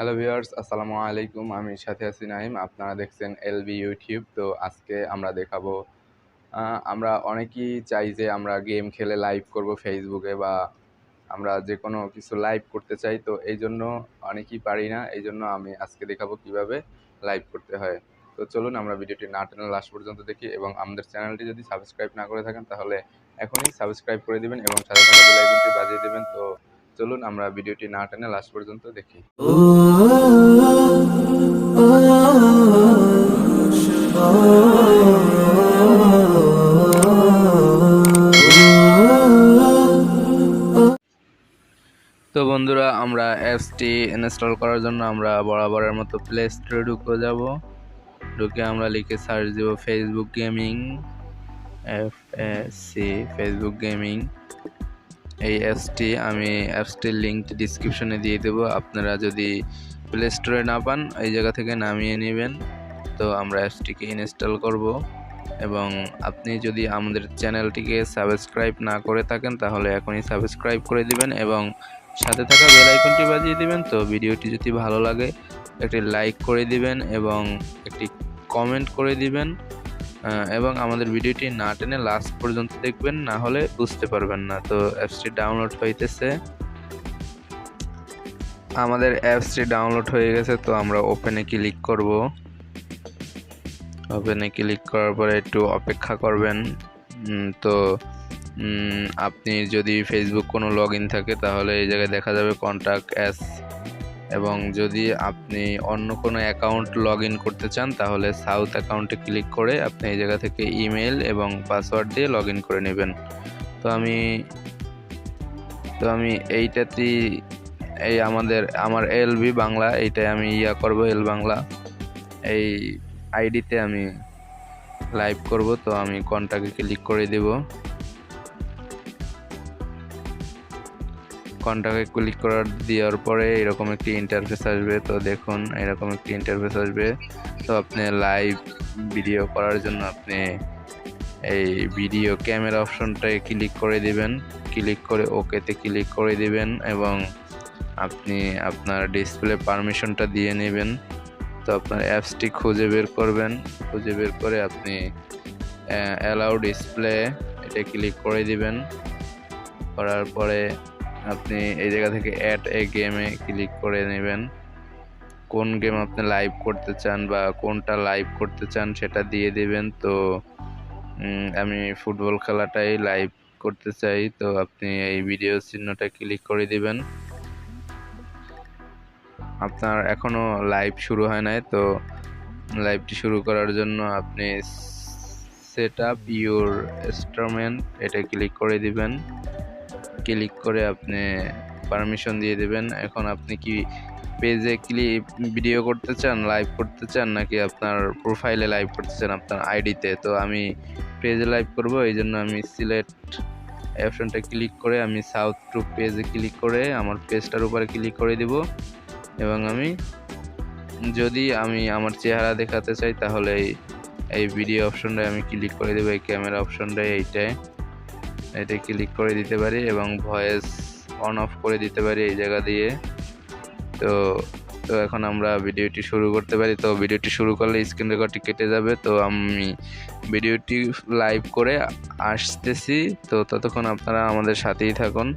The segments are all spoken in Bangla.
হ্যালো ভিউয়ার্স, আসসালামু আলাইকুম। আমি সাথে আছি নাইম। আপনারা দেখছেন L.B. ইউটিউব। তো আজকে আমরা দেখাবো, আমরা অনেকেই চাই যে আমরা গেম খেলে লাইভ করব ফেসবুকে, বা আমরা যে কোনো কিছু লাইভ করতে চাই। তো এই জন্য অনেকেই পারি না। এই জন্য আমি আজকে দেখাবো কিভাবে লাইভ করতে হয়। তো চলুন আমরা ভিডিওটি না টেনে লাস্ট পর্যন্ত দেখি, এবং আমাদের চ্যানেলটি যদি সাবস্ক্রাইব না করে থাকেন তাহলে এখনই সাবস্ক্রাইব করে দিবেন এবং সাথে থাকা বেল আইকনটি বাজিয়ে দিবেন। তো চলুন আমরা ভিডিওটি না টেনে লাস্ট পর্যন্ত দেখি। তো বন্ধুরা, আমরা অ্যাপসটি ইনস্টল করার জন্য আমরা বরাবরের মতো প্লে স্টোরে ঢুকে আমরা লিখে সার্চ দেব Facebook gaming, FAC Facebook gaming. এই অ্যাপসটির লিঙ্কটি ডিসক্রিপশনে দিয়ে দেবো। আপনারা যদি প্লে স্টোরে না পান এই জায়গা থেকে নামিয়ে নেবেন। তো আমরা অ্যাপসটিকে ইনস্টল করব, এবং আপনি যদি আমাদের চ্যানেলটিকে সাবস্ক্রাইব না করে থাকেন তাহলে এখনই সাবস্ক্রাইব করে দিবেন এবং সাথে থাকা বেল আইকনটি বাজিয়ে দিবেন। তো ভিডিওটি যদি ভালো লাগে একটি লাইক করে দিবেন এবং একটি কমেন্ট করে দিবেন, এবং আমাদের ভিডিওটি না টেনে লাস্ট পর্যন্ত দেখবেন, না হলে বুঝতে পারবেন না। তো অ্যাপসটি ডাউনলোড হইতেছে। আমাদের অ্যাপসটি ডাউনলোড হয়ে গেছে। তো আমরা ওপেনে ক্লিক করব। ওপেনে ক্লিক করার পরে একটু অপেক্ষা করবেন। তো আপনি যদি ফেসবুক কোনো লগ ইন থাকে তাহলে এই জায়গায় দেখা যাবে কন্ট্যাক্ট অ্যাস, এবং যদি আপনি অন্য কোনো অ্যাকাউন্ট লগ ইন করতে চান তাহলে সাউথ অ্যাকাউন্টে ক্লিক করে আপনি এই জায়গা থেকে ইমেল এবং পাসওয়ার্ড দিয়ে লগ ইন করে নেবেন। তো আমি এইটাতেই আমার L.B. বাংলা, এইটাই আমি করব। এল বাংলা এই আইডিতে আমি লাইভ করব। তো আমি কন্ট্যাক্টে ক্লিক করে দেব। কন্ট্যাক্টে ক্লিক দেওয়ার পরে এরকম একটি ইন্টারফেস আসবে। তো দেখুন, এরকম একটি ইন্টারফেস আসবে। তো আপনি লাইভ ভিডিও করার জন্য আপনি এই ভিডিও ক্যামেরা অপশনটায় ক্লিক করে দিবেন। ক্লিক করে ওকেতে ক্লিক করে দিবেন এবং আপনি আপনার ডিসপ্লে পারমিশনটা দিয়ে নেবেন। তো আপনার অ্যাপসটি খুঁজে বের করবেন। খুঁজে বের করে আপনি অ্যালাউ ডিসপ্লে এটা ক্লিক করে দিবেন। করার পরে আপনি এই জায়গা থেকে অ্যাড এ গেমে ক্লিক করে নেবেন। কোন গেম আপনি লাইভ করতে চান বা কোনটা লাইভ করতে চান সেটা দিয়ে দিবেন। তো আমি ফুটবল খেলাটাই লাইভ করতে চাই। তো আপনি এই ভিডিও চিহ্নটা ক্লিক করে দিবেন। আপনার এখনো লাইভ শুরু হয় নাই। তো লাইভটি শুরু করার জন্য আপনি সেট আপ ইউর ইনস্ট্রুমেন্ট এটা ক্লিক করে দিবেন। ক্লিক করে আপনি পারমিশন দিয়ে দিবেন। এখন আপনি কি পেজে ভিডিও করতে চান, লাইভ করতে চান, নাকি আপনার প্রোফাইলে লাইভ করতে চান আপনার আইডিতে? তো আমি পেজে লাইভ করব, এই জন্য আমি সিলেক্ট অপশনটা ক্লিক করে আমি সাউথ টু পেজে ক্লিক করে আমার পেজটার উপরে ক্লিক করে দিব, এবং যদি আমি আমার চেহারা দেখাতে চাই তাহলে এই ভিডিও অপশনটায় আমি ক্লিক করে দেবো। এই ক্যামেরা অপশনটায় এটা ক্লিক করে দিতে পারি এবং ভয়েস অন অফ করে দিতে পারি এই জায়গা দিয়ে। তো এখন আমরা ভিডিওটি শুরু করতে পারি। তো ভিডিওটি শুরু করলে স্ক্রিন রেকর্ডটি কেটে যাবে। তো আমি ভিডিওটি লাইভ করে আসতেছি। তো ততক্ষণ আপনারা আমাদের সাথেই থাকুন।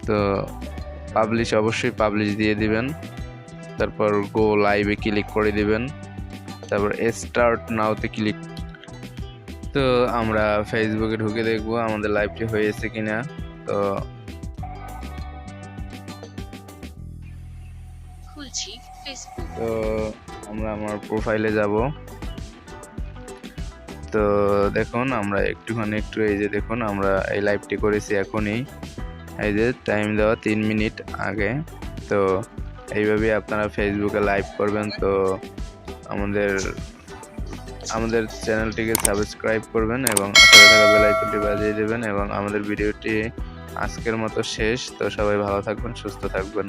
তো অবশ্যই পাবলিশ দিয়ে দিবেন। তারপর গো লাইভে ক্লিক করে দিবেন। তারপর স্টার্ট নাওতে ক্লিক। তো আমরা ফেসবুকে ঢুকে দেখবো আমাদের লাইভটি হয়েছে কিনা। তো আমরা আমার প্রোফাইলে যাব। তো দেখুন, আমরা একটু এই যে দেখুন, আমরা এই লাইভটি করেছি এখনই, এই যে টাইম দেওয়া 3 মিনিট আগে। তো এইভাবে আপনারা ফেসবুকে লাইভ করবেন। তো আমাদের চ্যানেলটিকে সাবস্ক্রাইব করবেন এবং সাথে থাকা বেল আইকনটি বাজিয়ে দেবেন, এবং আমাদের ভিডিওটি আজকের মতো শেষ। তো সবাই ভালো থাকবেন, সুস্থ থাকবেন।